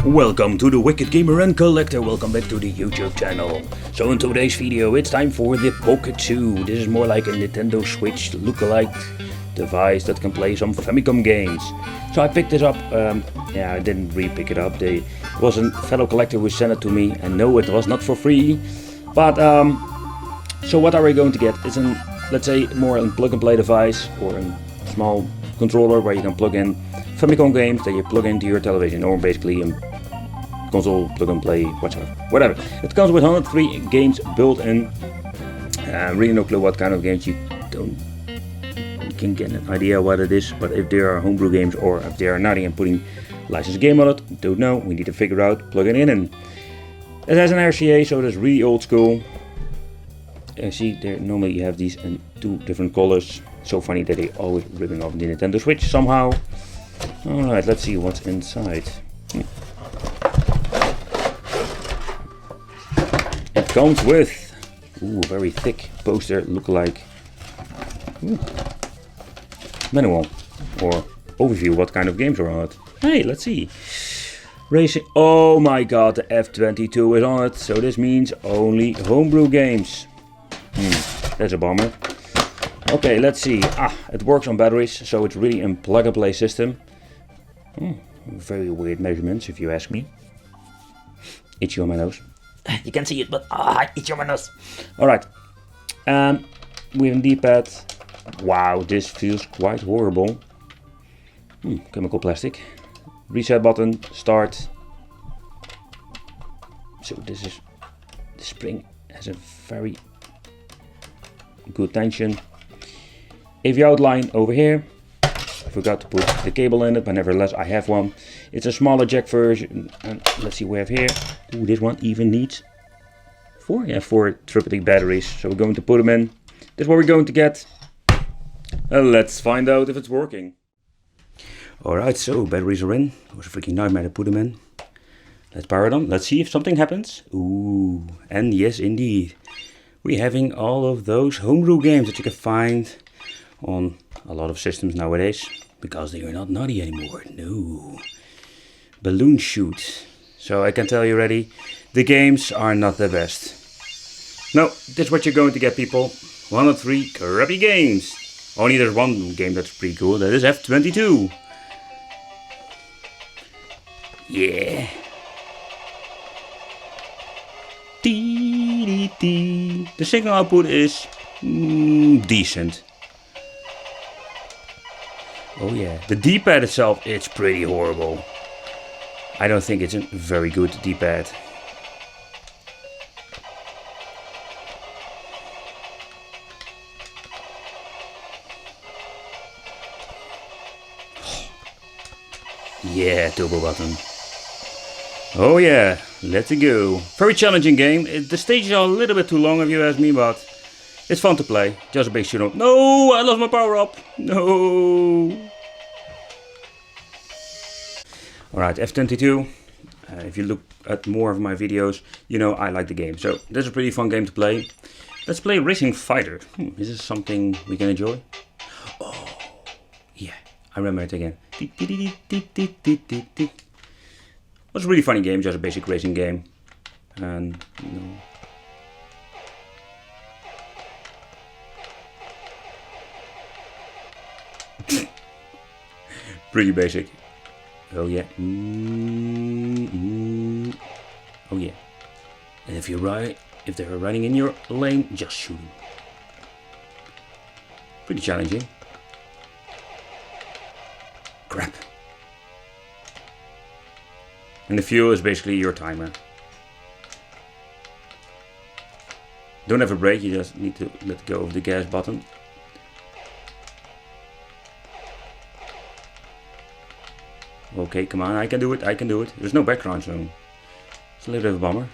Welcome to the Wicked Gamer and Collector, welcome back to the YouTube channel. So in today's video it's time for the Pocket 2. This is more like a Nintendo Switch lookalike device that can play some Famicom games. So I picked this up, I didn't really pick it up, it was a fellow collector who sent it to me, and no, it was not for free. But so what are we going to get? It's an, let's say, more a plug and play device, or a small controller where you can plug in Famicom games that you plug into your television, or basically a console plug and play, whatever. It comes with 103 games built in. Really no clue what kind of games you can get an idea what it is, but if there are homebrew games or if they are not and putting licensed game on it, don't know. We need to figure out, plug it in, and it has an RCA, so that's really old school. See, there normally you have these in two different colors. So funny that they always ripping off the Nintendo Switch somehow. Alright, let's see what's inside. It comes with a very thick poster lookalike manual or overview what kind of games are on it. Hey, let's see. Racing. Oh my god, the F-22 is on it, so this means only homebrew games. That's a bummer. Okay, let's see. It works on batteries, so it's really a plug and play system. Very weird measurements, if you ask me. Itchy on my nose. You can see it, but itchy on my nose. Alright. We have a D-pad. Wow, this feels quite horrible. Chemical plastic. Reset button, start. So this is, the spring has a very good tension. AV outline over here. I forgot to put the cable in it, but nevertheless I have one. It's a smaller jack version, and let's see what we have here. This one even needs four AAA batteries, so we're going to put them in. This is what we're going to get. Let's find out if it's working. Alright, so batteries are in. It was a freaking nightmare to put them in. Let's power it on. Let's see if something happens. And yes indeed. We're having all of those homebrew games that you can find on a lot of systems nowadays, because they are not naughty anymore. No. Balloon shoot. So I can tell you already, the games are not the best. No, this is what you're going to get, people. 103 crappy games. Only there's one game that's pretty cool, that is F-22. Yeah. The signal output is decent. Oh yeah, the D-pad itself, it's pretty horrible. I don't think it's a very good D-pad. Yeah, turbo button. Oh yeah, let's go. Very challenging game. The stages are a little bit too long if you ask me, but it's fun to play. Just a big shoot up. No, I lost my power up. No. Alright, F-22. If you look at more of my videos, you know I like the game. So this is a pretty fun game to play. Let's play Racing Fighter. Is this something we can enjoy? Oh, yeah, I remember it again. It was a really funny game, just a basic racing game. And pretty basic. Oh yeah. Oh yeah. And if they're running in your lane, just shoot them. Pretty challenging. Crap. And the fuel is basically your timer. Don't have a brake, you just need to let go of the gas button. Okay, come on, I can do it, I can do it. There's no background zone. It's a little bit of a bummer.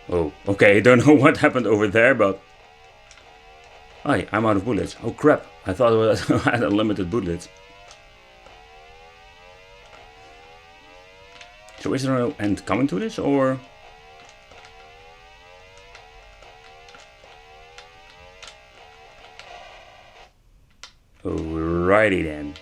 Oh, okay, I don't know what happened over there, but... Hi, I'm out of bullets. Oh crap, I thought I had unlimited bullets. So is there no end coming to this, or? Alrighty then.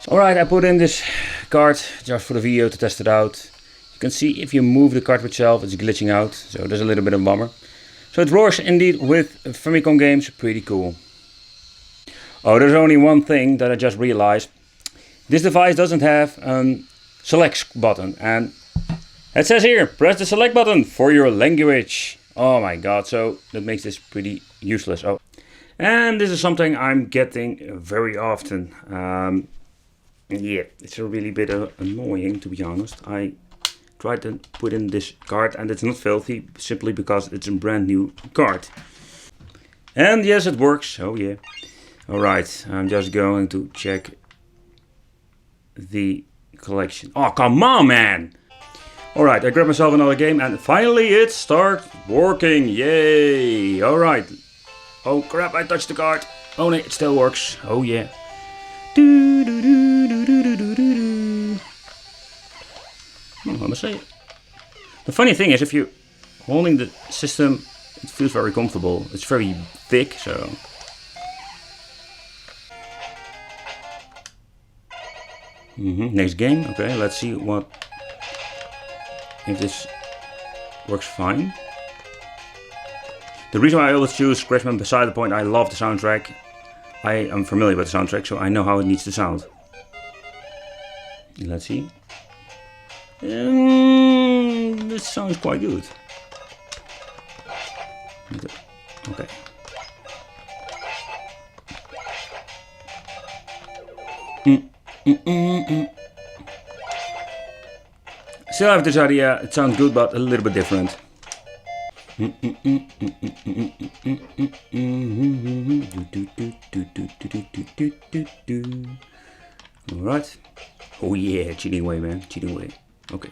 Alright, I put in this card just for the video to test it out. You can see if you move the cartridge itself, it's glitching out, so there's a little bit of a bummer. So it roars indeed with Famicom games, pretty cool. Oh, there's only one thing that I just realized. This device doesn't have a select button, and it says here, press the select button for your language. Oh my god, so that makes this pretty useless. Oh, and this is something I'm getting very often. Yeah, it's a really bit annoying, to be honest. I tried to put in this card and it's not filthy, simply because it's a brand new card. And yes, it works. Oh yeah. Alright, I'm just going to check the collection. Oh, come on, man! Alright, I grabbed myself another game and finally it starts working. Yay! Alright. Oh crap, I touched the card. Oh no, it still works. Oh yeah. Oh, I must say, the funny thing is, if you're holding the system, it feels very comfortable. It's very thick, so. Next game. Okay, let's see if this works fine. The reason why I always choose Scratchman, beside the point, I love the soundtrack. I am familiar with the soundtrack, so I know how it needs to sound. Let's see. This sounds quite good. Okay. Still have this idea, it sounds good, but a little bit different. Alright. Oh yeah, cheating away, man, cheating away. Okay.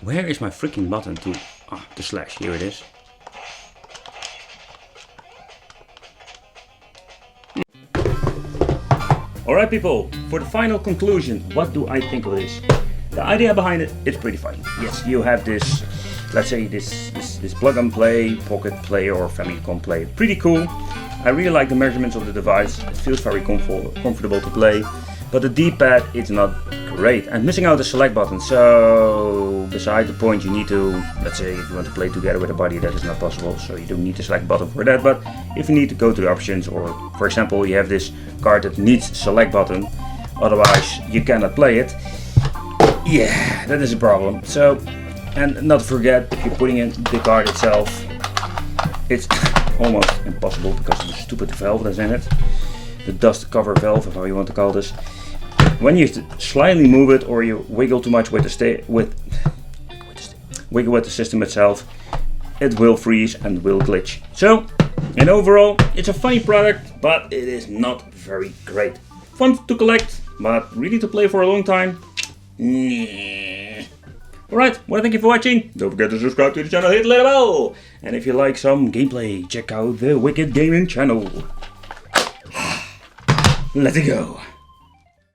Where is my freaking button to... Ah, the slash, here it is. Alright people, for the final conclusion, what do I think of this? The idea behind it is pretty funny. Yes, you have this, let's say this plug and play, pocket play or Famicom play. Pretty cool. I really like the measurements of the device. It feels very comfortable to play. But the D-pad, it's not great. And missing out the select button. So, beside the point, you need to, let's say if you want to play together with a buddy, that is not possible. So you don't need the select button for that. But if you need to go to the options, or for example, you have this card that needs select button, otherwise you cannot play it. Yeah, that is a problem. So, and not to forget, if you're putting in the card itself, it's almost impossible because of the stupid valve that's in it. The dust cover valve, or how you want to call this. When you slightly move it or you wiggle too much with the wiggle with the system itself, it will freeze and will glitch. So, in overall, it's a funny product, but it is not very great. Fun to collect, but really to play for a long time. Nah. Alright, well, thank you for watching. Don't forget to subscribe to the channel, hit the little bell. And if you like some gameplay, check out the Wicked Gaming channel. Let's go.